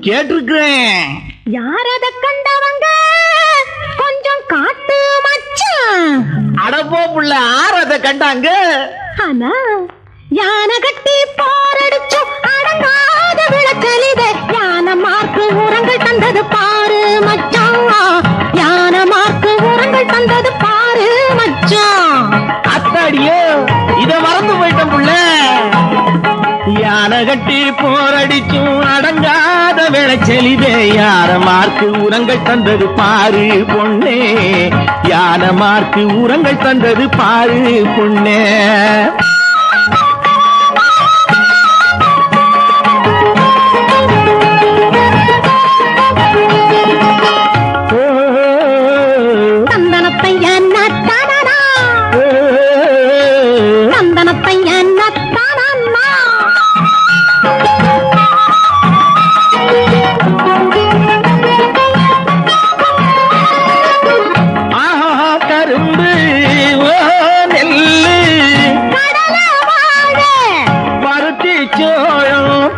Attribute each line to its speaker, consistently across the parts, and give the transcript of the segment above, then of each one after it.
Speaker 1: கேட்டிருக்கிறேன்.
Speaker 2: யார் அத கண்டவங்க கொஞ்சம் காட்டு மச்சான்.
Speaker 1: அடப்போ புள்ள, ஆறு அதை கண்டாங்க.
Speaker 2: ஆனா யானை கட்டி போரடிச்சோம் அடங்காத விளக்கலிதே. யானை மார்க்கு உரங்கள் தந்தது பாரு மச்சான். யானை மார்க்கு உரங்கள் தந்தது பாரு மச்சான்.
Speaker 1: அத்தாடியோ, இத மறந்து போயிட்டேன் புள்ள. யானை கட்டி போரடிச்சும் அடங்காத விளைச்சலிதே. யானை மார்க்கு உரங்கள் தந்தது பாரு பொண்ணே. யானை மார்க்கு உரங்கள் தந்தது பாரு பொண்ணே.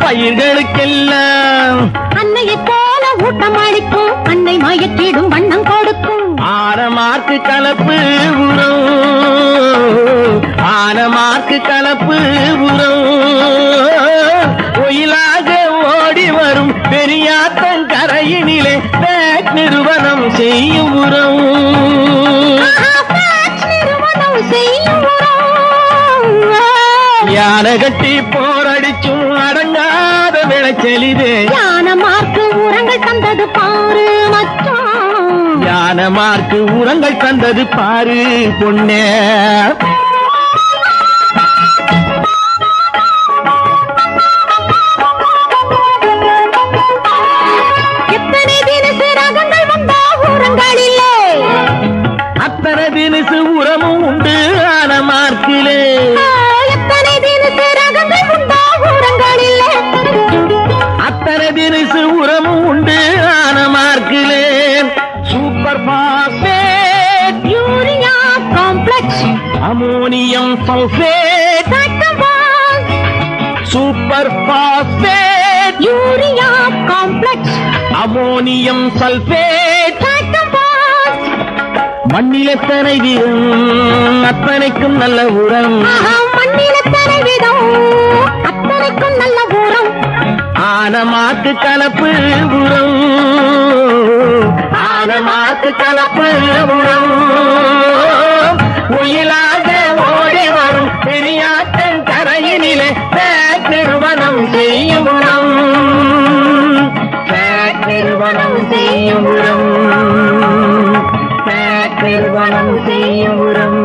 Speaker 1: பயிர்களுக்கெல்லாம்
Speaker 2: அன்னையை போல ஊட்டம் அளிக்கும். அன்னை மயக்கிடும் வண்ணம் கொடுக்கும்.
Speaker 1: ஆனமார்க்கு கலப்பு உரம். ஆனமார்க்கு கலப்பு உரம். ஒயிலாக ஓடி வரும் பெரியாத்தங்கரையினிலே பேக் நிறுவனம் செய்யும் உரம். யானை கட்டி போரடிச்சும் அடங்காத விளைச்சலிதே.
Speaker 2: யானை மார்க்கு உரங்கள் தந்தது பாரு மச்சான்.
Speaker 1: யானை மார்க்கு உரங்கள் தந்தது பாரு பொண்ணே.
Speaker 2: எத்தனை தினசு ரகங்கள் வந்தா உரங்கள் இல்லை.
Speaker 1: அத்தனை தினசு உரமும் உண்டு ஆன மார்க்கிலே.
Speaker 2: எத்தனை தினசு ரகங்கள் வந்தா உரங்கள் இல்லை.
Speaker 1: அத்தனை தினசு உரமும் உண்டு ஆன மார்க்கிலே. Super phosphate,
Speaker 2: urea complex,
Speaker 1: ammonium sulphate. Super phosphate,
Speaker 2: urea complex,
Speaker 1: ammonium sulphate. மண்ணில் எத்தனை வீதம் அத்தனைக்கும் நல்ல உரம்.
Speaker 2: மண்ணில் எத்தனை வீதம் அத்தனைக்கும் நல்ல உரம்.
Speaker 1: ஆனமாக்கு கலப்பு உரம். ஆனமாக்கு கலப்பு உரம். ஒயிலாக ஓடி வரும் பெரியாற்றன் கரையினிலே பேக் நிறுவனம் செய்யும் உரம். பேக் நிறுவனம் செய்யும் உரம். பேக் நிறுவனம் செய்யும் உரம்.